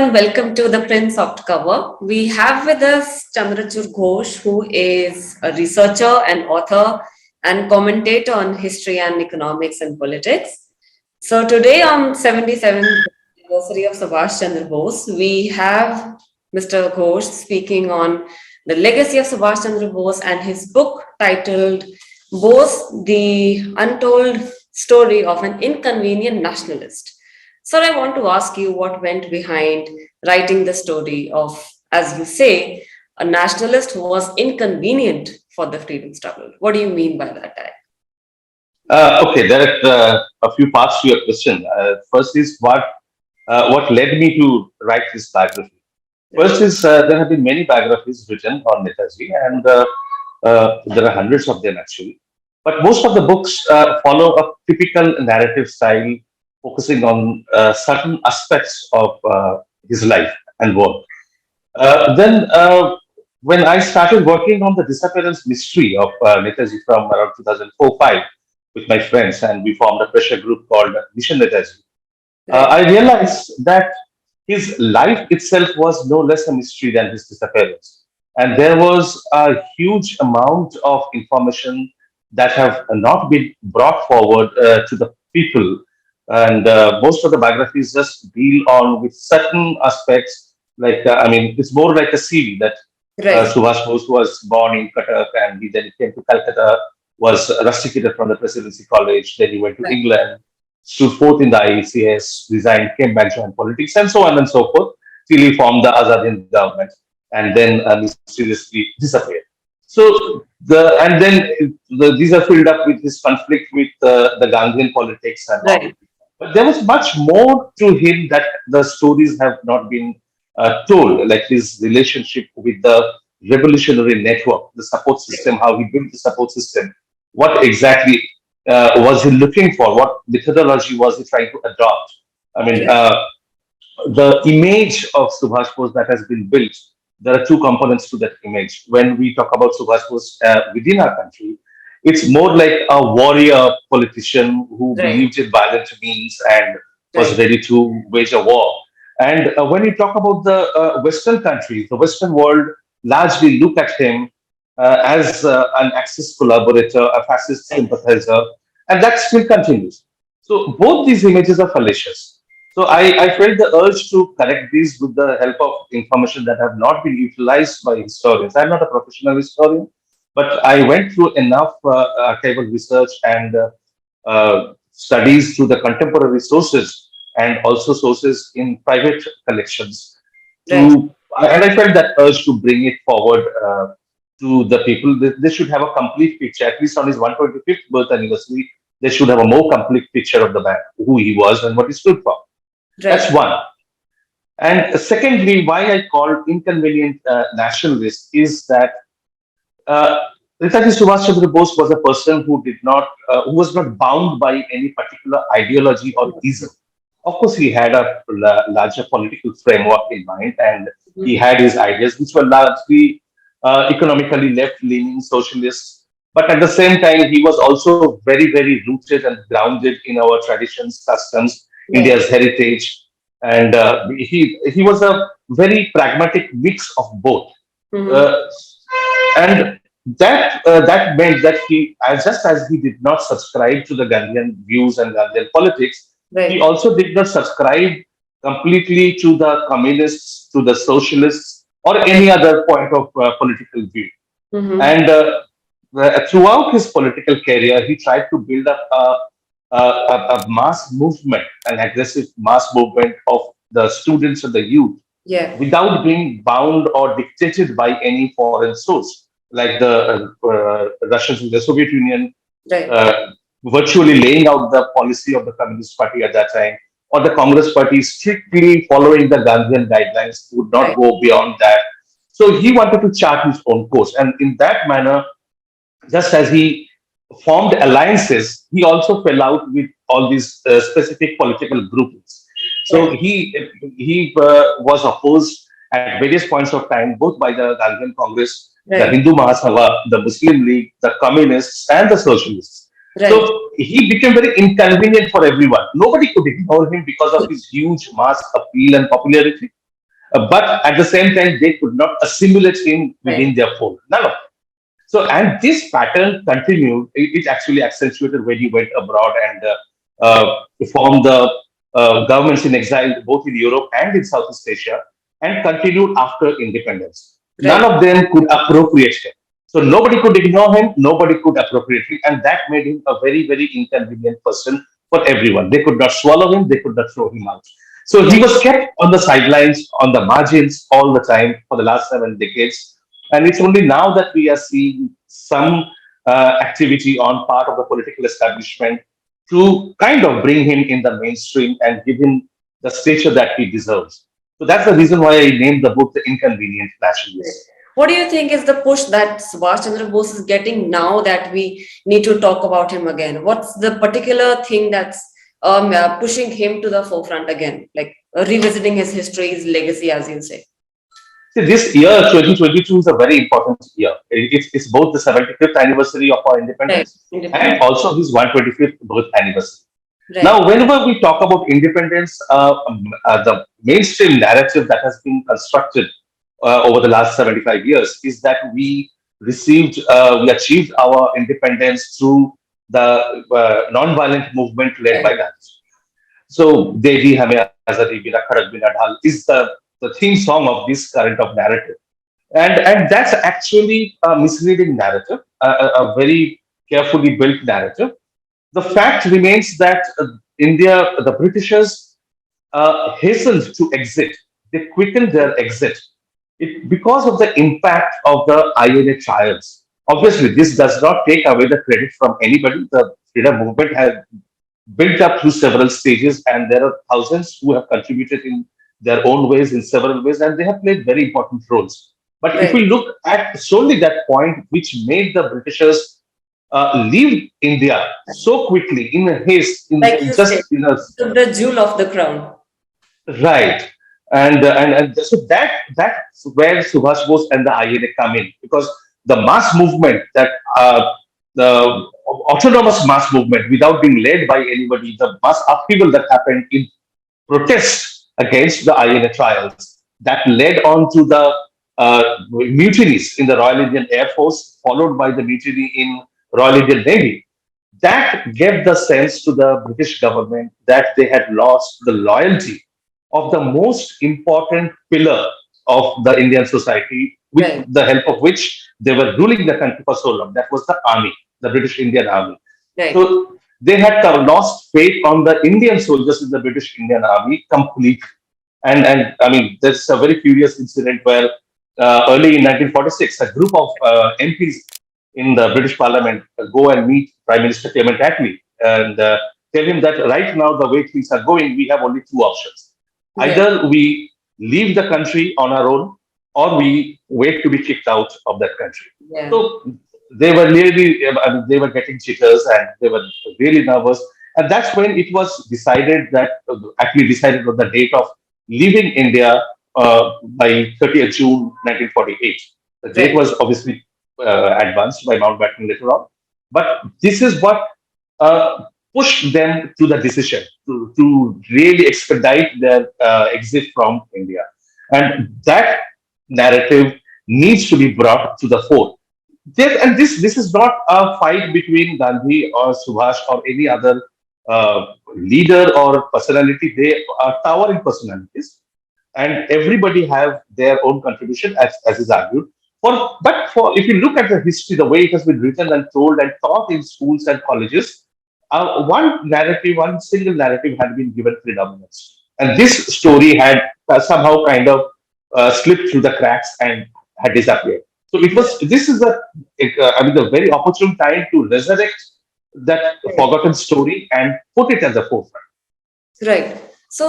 and welcome to the Print Soft Cover. We have with us Chandrachur Ghose, who is a researcher and author and commentator on history and economics and politics. So today on 77th anniversary of Subhas Chandra Bose, we have Mr. Ghose speaking on the legacy of Subhas Chandra Bose and his book titled Bose, the Untold Story of an Inconvenient Nationalist. Sir, I want to ask you what went behind writing the story of, as you say, a nationalist who was inconvenient for the freedom struggle. What do you mean by that? Okay, there are a few parts to your question. First is what led me to write this biography. First is there have been many biographies written on Netaji, and there are hundreds of them actually. But most of the books follow a typical narrative style, focusing on certain aspects of his life and work. Then, when I started working on the disappearance mystery of Netaji from around 2004-5 with my friends, and we formed a pressure group called Mission Netaji, Right, I realized that his life itself was no less a mystery than his disappearance. And there was a huge amount of information that have not been brought forward to the people. And most of the biographies just deal on with certain aspects. Like, it's more like a CV that right, Subhash Bose was born in Cuttack and he then came to Calcutta, was rusticated from the Presidency College, then he went to right, England, stood forth in the IECS, resigned, came back, joined politics, and so on and so forth, till he formed the Azadian government and then mysteriously disappeared. So these are filled up with his conflict with the Gandhian politics and all. right. But there was much more to him that the stories have not been told, like his relationship with the revolutionary network, the support system, how he built the support system, what exactly was he looking for, what methodology was he trying to adopt. I mean, Right. the image of Subhash Bose that has been built, there are two components to that image. When we talk about Subhash Bose within our country, it's more like a warrior politician who Right, believed in violent means and was right, ready to wage a war. And when you talk about the Western countries, the Western world largely look at him as an Axis collaborator, a fascist right, sympathizer, and that still continues. So both these images are fallacious. So I felt the urge to correct these with the help of information that have not been utilized by historians. I'm not a professional historian, but I went through enough archival research and studies through the contemporary sources and also sources in private collections right. to, and I felt that urge to bring it forward to the people. They should have a complete picture, at least on his 125th birth anniversary. They should have a more complete picture of the man, who he was and what he stood for. That's Right. one. And secondly, why I called inconvenient nationalist is that uh, Netaji Subhash Chandra Bose was a person who was not bound by any particular ideology or ism. Of course, he had a larger political framework in mind, and he Mhm. had his ideas, which were largely economically left-leaning socialists. But at the same time, he was also very, very rooted and grounded in our traditions, customs, Right. India's heritage, and he was a very pragmatic mix of both. Mhm. Uh, and that meant that he, as just as he did not subscribe to the Gandhian views and Gandhian politics, he Right. also did not subscribe completely to the communists, to the socialists, or Right. any other point of political view. Mhm. And throughout his political career, he tried to build up a mass movement, an aggressive mass movement of the students and the youth Yeah. without being bound or dictated by any foreign source, like the Russians in the Soviet Union, Right. uh, virtually laying out the policy of the Communist Party at that time, or the Congress Party strictly following the Gandhian guidelines, would not Right. go beyond that. So he wanted to chart his own course. And in that manner, just as he formed alliances, he also fell out with all these specific political groupings. So Right. he was opposed at various points of time, both by the Gandhian Congress, the Right. Hindu Mahasabha, the Muslim League, the Communists, and the Socialists. So Right. he became very inconvenient for everyone. Nobody could ignore him because of his huge mass appeal and popularity. But at the same time, they could not assimilate him within Right. their fold. None of them. So, and this pattern continued. It actually accentuated when he went abroad and formed the governments in exile, both in Europe and in Southeast Asia, and continued after independence. None Right. of them could appropriate him. So nobody could ignore him, nobody could appropriate him, and that made him a very, very inconvenient person for everyone. They could not swallow him, they could not throw him out. So he Yeah. was kept on the sidelines, on the margins all the time for the last 7 decades. And it's only now that we are seeing some activity on part of the political establishment to kind of bring him in the mainstream and give him the stature that he deserves. So that's the reason why I named the book The Inconvenient Right. Nationalist. What do you think is the push that Subhash Chandra Bose is getting now that we need to talk about him again? What's the particular thing that's pushing him to the forefront again, like revisiting his history, his legacy, as you say? See, this year, 2022, is a very important year. It's both the 75th anniversary of our Right. independence and Independent. also his 125th birth anniversary. Right. Now, whenever we talk about independence, the mainstream narrative that has been constructed over the last 75 years is that we achieved our independence through the non-violent movement led by Right. Gandhi. So, Devi Hame Azadi Bina Khadak Bina Dhal is the theme song of this current of narrative. And that's actually a misleading narrative, a very carefully built narrative. The fact remains that the Britishers hastened to exit. They quickened their exit because of the impact of the INA trials. Obviously, this does not take away the credit from anybody. The freedom movement has built up through several stages, and there are thousands who have contributed in their own ways, in several ways, and they have played very important roles. But if Right. we look at solely that point, which made the Britishers leave India so quickly in a haste, Like in you said, just in a took the jewel of the crown. right, and so that's where Subhash Bose and the INA come in because the mass movement the autonomous mass movement without being led by anybody, the mass upheaval that happened in protest against the INA trials that led on to the mutinies in the Royal Indian Air Force, followed by the mutiny in Royal Indian Navy. That gave the sense to the British government that they had lost the loyalty of the most important pillar of the Indian society, with Right. the help of which they were ruling the country for so long. That was the army, the British Indian Army. Right. So they had lost faith on the Indian soldiers in the British Indian Army completely. And I mean, there's a very curious incident where early in 1946, a group of MPs in the British Parliament go and meet Prime Minister Clement Attlee and tell him that right now, the way things are going, we have only two options. Yeah. Either we leave the country on our own or we wait to be kicked out of that country. Yeah. So they were really, I mean, they were getting jitters and they were really nervous. And that's when it was decided that, actually decided on the date of leaving India by 30th June 1948. The date Right. was obviously advanced by Mountbatten later on. But this is what pushed them to the decision to really expedite their exit from India. And that narrative needs to be brought to the fore. And this is not a fight between Gandhi or Subhash or any other leader or personality. They are towering personalities, and everybody have their own contribution, as is argued. But if you look at the history, the way it has been written and told and taught in schools and colleges, one single narrative had been given predominance, and this story had somehow kind of slipped through the cracks and had disappeared. So it was. This is I mean, the very opportune time to resurrect that Right. forgotten story and put it at the forefront. Right. So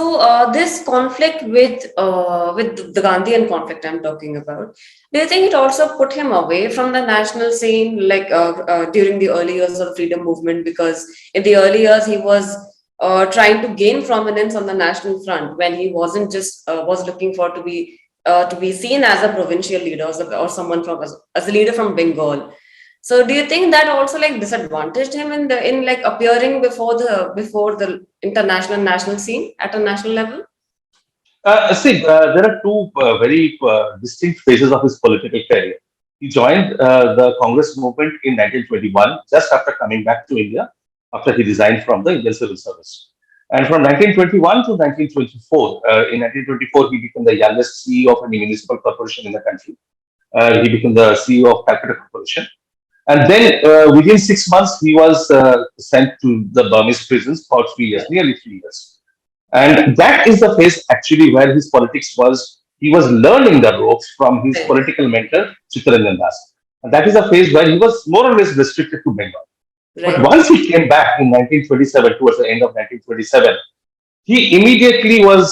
this conflict with the Gandhian conflict I'm talking about, do you think it also put him away from the national scene, like during the early years of freedom movement? Because in the early years he was trying to gain prominence on the national front when he wasn't just was looking for to be seen as a provincial leader or someone from as a leader from Bengal. So do you think that also like disadvantaged him in like appearing before the international national scene at a national level? There are two very distinct phases of his political career. He joined the Congress movement in 1921, just after coming back to India, after he resigned from the Indian Civil Service. And from 1921 to 1924, in 1924, he became the youngest CEO of any municipal corporation in the country. He became the CEO of Calcutta Corporation. And then within 6 months, he was sent to the Burmese prisons for 3 years, nearly 3 years. And that is the phase actually where his politics was, he was learning the ropes from his Right. political mentor, Chittaranjan Das. And that is a phase where he was more or less restricted to Bengal. But Right. once he came back in 1927, towards the end of 1927, he immediately was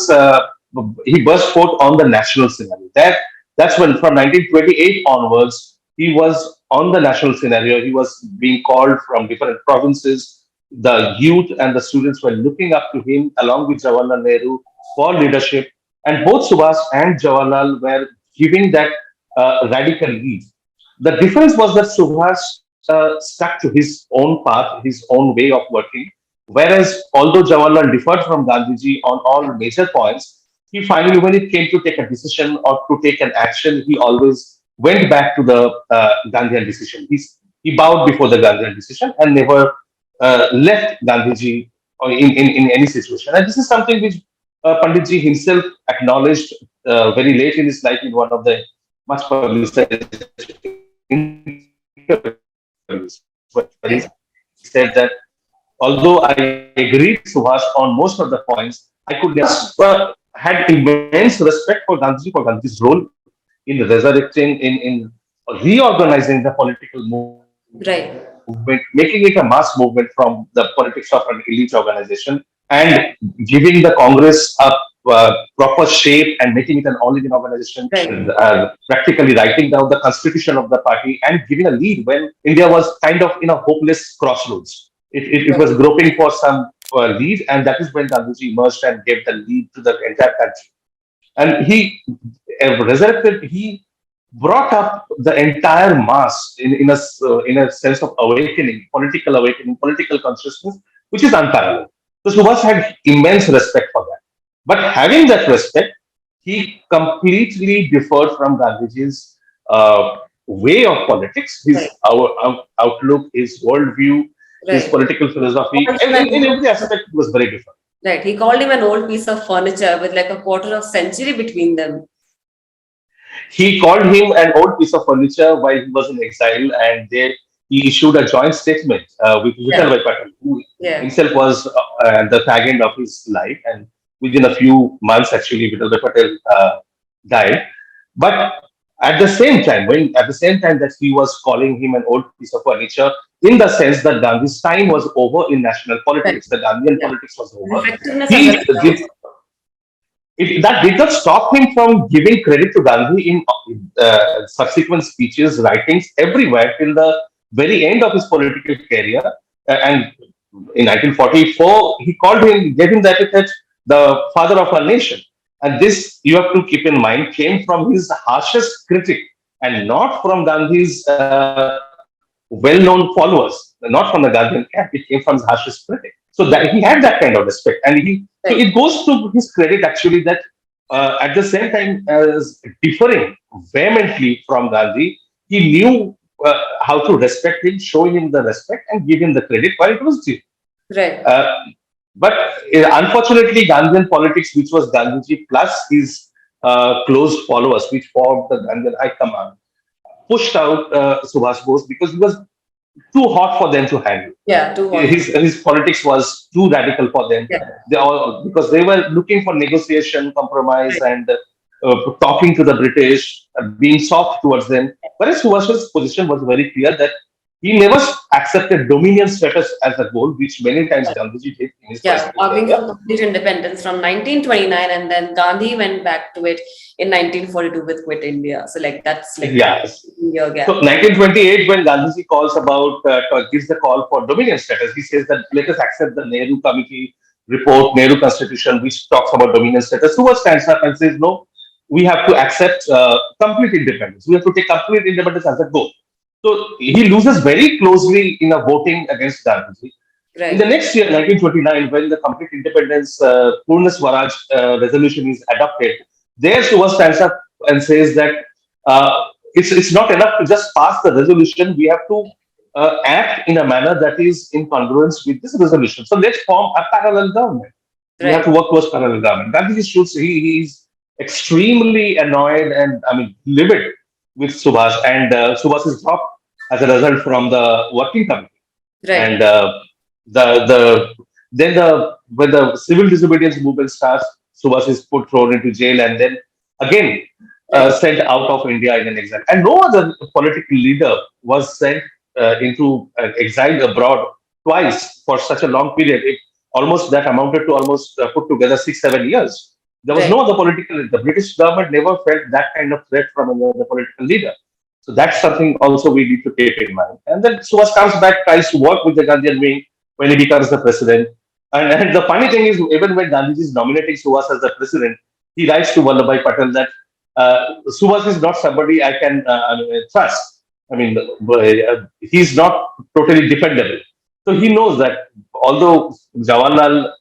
he burst forth on the national scenario. That's when from 1928 onwards he was on the national scenario. He was being called from different provinces. The youth and the students were looking up to him along with Jawaharlal Nehru for leadership, and both Subhas and Jawaharlal were giving that radical lead. The difference was that Subhas stuck to his own path, his own way of working. Whereas, although Jawaharlal differed from Gandhiji on all major points, he finally, when it came to take a decision or to take an action, he always went back to the Gandhian decision. He bowed before the Gandhian decision and never left Gandhiji in any situation. And this is something which Panditji himself acknowledged very late in his life in one of the much publicized interviews, where he said that although I agreed with Subhash on most of the points, I could never had immense respect for Gandhi's role in resurrecting, in reorganizing the political movement, making Right. it a mass movement from the politics of an elite organization, and giving the Congress a proper shape and making it an all-Indian organization, Right. practically writing down the constitution of the party and giving a lead when India was kind of in a hopeless crossroads. It was Right. groping for some lead, and that is when Gandhiji emerged and gave the lead to the entire country. And he resurrected, he brought up the entire mass in a sense of awakening, political consciousness, which is unparalleled. So Subhas had immense respect for that. But having that respect, he completely differed from Gandhiji's way of politics, Right. his outlook, his worldview, his Right. political philosophy, Called him and an in old every piece of, aspect, it was very different. right. He called him an old piece of furniture with like a quarter of century between them. He called him an old piece of furniture while he was in exile, and there he issued a joint statement with Yeah. Vital Patel, who Yeah. himself was the fag end of his life. And within a few months, actually, Vital Patel died. But at the same time that he was calling him an old piece of furniture, in the sense that Gandhi's time was over in national Right. politics, the Gandhian Yeah. politics was His over. effectiveness as a He leader did also. that did not stop him from giving credit to Gandhi in subsequent speeches, writings, everywhere till the very end of his political career. And in 1944, he called him, gave him the epithet, the father of our nation. And this, you have to keep in mind, came from his harshest critic and not from Gandhi's well-known followers, not from the Gandhian camp. It came from his harshest critic. So that he had that kind of respect, and so Right. it goes to his credit actually that at the same time as differing vehemently from Gandhi, he knew how to respect him, show him the respect, and give him the credit while it was due. Right. Uh, but unfortunately, Gandhian politics, which was Gandhiji plus his close followers, which formed the Gandhian High Command, pushed out Subhas Bose because he was too hot for them to handle. Yeah. Too hot. His politics was too radical for them. Yeah. They all because they were looking for negotiation, compromise, Right. and talking to the British, being soft towards them. Whereas Subhash's position was very clear that he never accepted dominion status as a goal, which many times Gandhiji did in his Yeah, political arguing career. for complete independence from 1929, and then Gandhi went back to it in 1942 with Quit India. So like that's like Yes. a year So gap. 1928, when Gandhiji gives the call for dominion status, he says that let us accept the Nehru Committee report, Nehru Constitution, which talks about dominion status. Who stands up and says, no, we have to accept complete independence. We have to take complete independence as a goal. So he loses very closely in a voting against Gandhiji. In the Right. next year, 1929, when the complete independence Purna Swaraj resolution is adopted, there Subhas stands up and says that it's not enough to just pass the resolution. We have to act in a manner that is in congruence with this resolution. So let's form a parallel government. We have to Right. work towards parallel government. Gandhi shoots, he is extremely annoyed and I mean livid with Subhas, and Subhas is dropped as a result from the working committee. Right. And the then when the civil disobedience movement starts, Subhas is put thrown into jail and then again Right. sent out of India in an exile. And no other political leader was sent into exile abroad twice for such a long period. It almost that amounted to almost put together 6 7 years. There was no Right. other political. The British government never felt that kind of threat from another political leader. So that's something also we need to keep in mind. And then Subhas comes back, tries to work with the Gandhian wing when he becomes the president. And the funny thing is, even when Gandhiji is nominating Subhas as the president, he writes to Vallabhbhai Patel that Subhas is not somebody I can trust. I mean, he's not totally dependable. So he knows that although Jawaharlal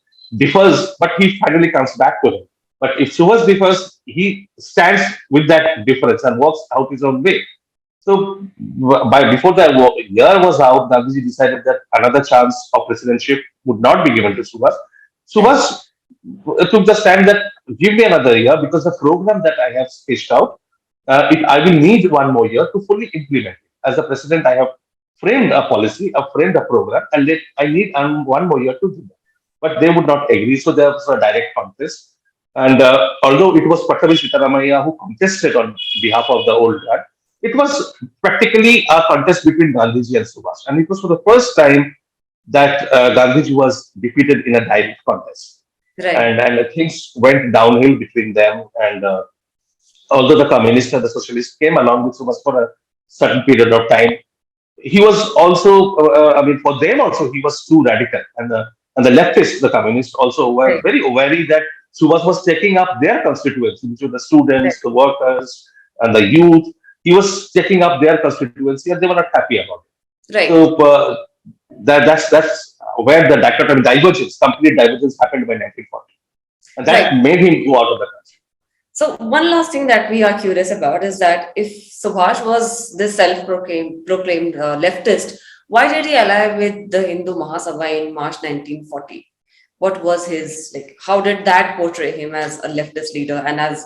differs, but he finally comes back to him. But if Subhas differs, he stands with that difference and works out his own way. So by before the year was out, Gandhiji decided that another chance of presidentship would not be given to Subhas. Right. Subhas took the stand that give me another year because the program that I have sketched out, I will need one more year to fully implement it. As the president, I have framed a policy, I framed a program, and I need one more year to do that. But they would not agree, so there was a direct contest. And although it was Pattavi Sitaramaya who contested on behalf of the old guard, it was practically a contest between Gandhiji and Subhas. And it was for the first time that Gandhiji was defeated in a direct contest. Right. And things went downhill between them. And although the communists and the socialists came along with Subhas for a certain period of time, he was also, I mean, for them also, he was too radical. And the leftists, the communists, also were Right. very wary that Subhas was taking up their constituency, which were the students, the workers, and the youth. He was taking up their constituency, and they were not happy about it. Right. So that's where the dichotomy, divergence, complete divergence happened by 1940, and Right. that made him go out of the country. So one last thing that we are curious about is that if Subhash was this self-proclaimed leftist, why did he ally with the Hindu Mahasabha in March 1940? What was his like? How did that portray him as a leftist leader? And as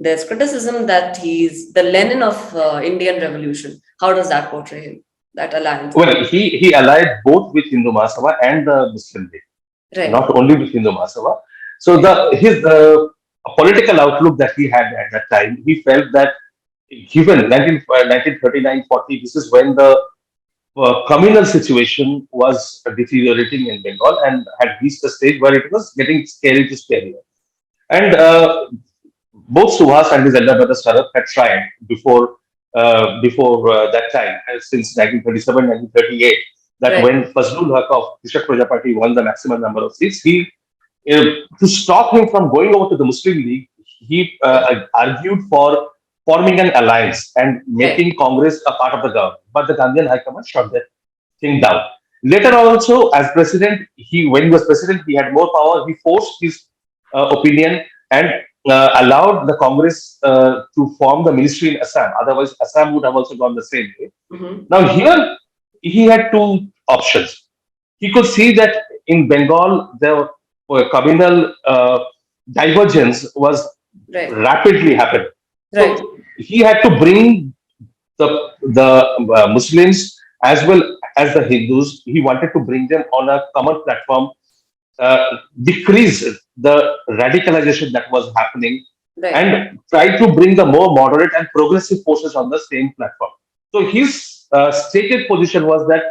there's criticism that he's the Lenin of Indian Revolution. How does that portray him? That alliance Well, between he allied both with Hindu Mahasabha and the Muslim League, right, not only with Hindu Mahasabha. So right, the his political outlook that he had at that time, he felt that given 1939-40, this is when the communal situation was deteriorating in Bengal and had reached a stage where it was getting scary to scarier. And both Subhas and his elder brother Sarath had tried before that time, since 1937, 1938, that right, when Fazlul Haq of Krishak Praja Party won the maximum number of seats, uh, to stop him from going over to the Muslim League, he argued for forming an alliance and right, making Congress a part of the government. But the Gandhian High Command shut that thing down. Later also, as president, when he was president, he had more power. He forced his opinion and allowed the Congress to form the ministry in Assam. Otherwise, Assam would have also gone the same way. hmm, Now, here he had two options. He could see that in Bengal, the communal divergence was right, rapidly happening. right, So he had to bring the Muslims as well as the Hindus. He wanted to bring them on a common platform, decrease the radicalization that was happening, right, and try to bring the more moderate and progressive forces on the same platform. So his stated position was that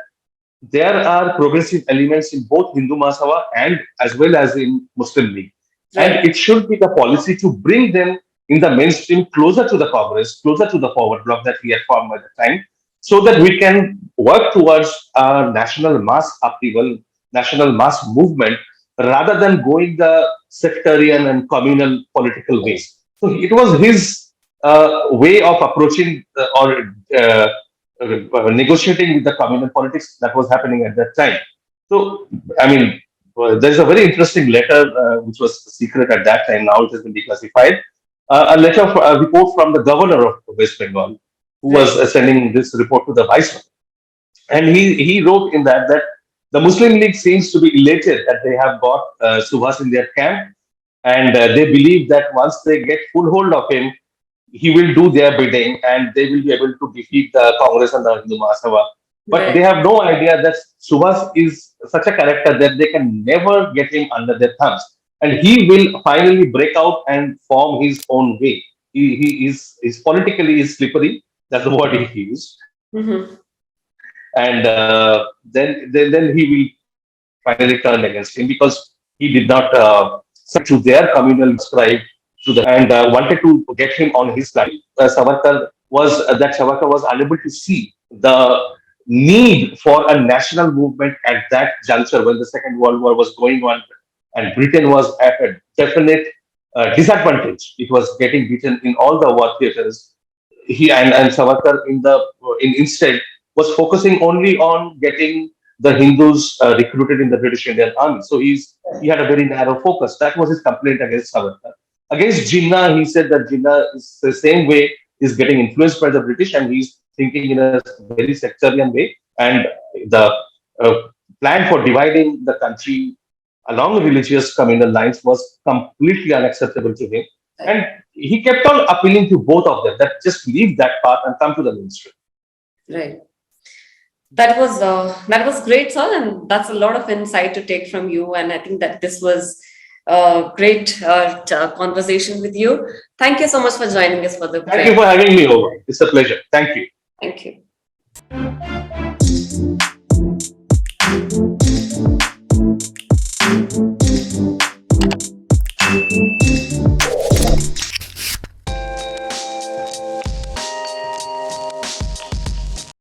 there are progressive elements in both Hindu Mahasabha and as well as in Muslim League. And right, it should be the policy to bring them in the mainstream closer to the Congress, closer to the forward bloc that we had formed at the time, so that we can work towards a national mass upheaval, national mass movement, rather than going the sectarian and communal political ways. So it was his way of approaching or negotiating with the communal politics that was happening at that time. So, I mean, there's a very interesting letter which was secret at that time. Now it has been declassified. A letter, a report from the governor of West Bengal, who was Right. sending this report to the viceroy, and he wrote in that the Muslim League seems to be elated that they have got Subhas in their camp, and they believe that once they get full hold of him, he will do their bidding and they will be able to defeat the Congress and the Hindu Mahasabha. But they Right. have no idea that Subhas is such a character that they can never get him under their thumbs. And he will finally break out and form his own way. He is politically is slippery. That's the word he used. Mm-hmm. And then he will finally turn against him because he did not submit to their communal scribe to the and wanted to get him on his side. Savarkar was unable to see the need for a national movement at that juncture when the Second World War was going on, and Britain was at a definite disadvantage. It was getting beaten in all the war theaters. And Savarkar instead was focusing only on getting the Hindus recruited in the British Indian Army. So he had a very narrow focus. That was his complaint against Savarkar. Against Jinnah, he said that Jinnah is the same way is getting influenced by the British and he's thinking in a very sectarian way. And the uh, plan for dividing the country along religious communal lines was completely unacceptable to him. And he kept on appealing to both of them that just leave that path and come to the mainstream. Right. That was great, sir, and that's a lot of insight to take from you. And I think that this was a great conversation with you. Thank you so much for joining us for the Thank you print. for having me over. It's a pleasure. Thank you. Thank you.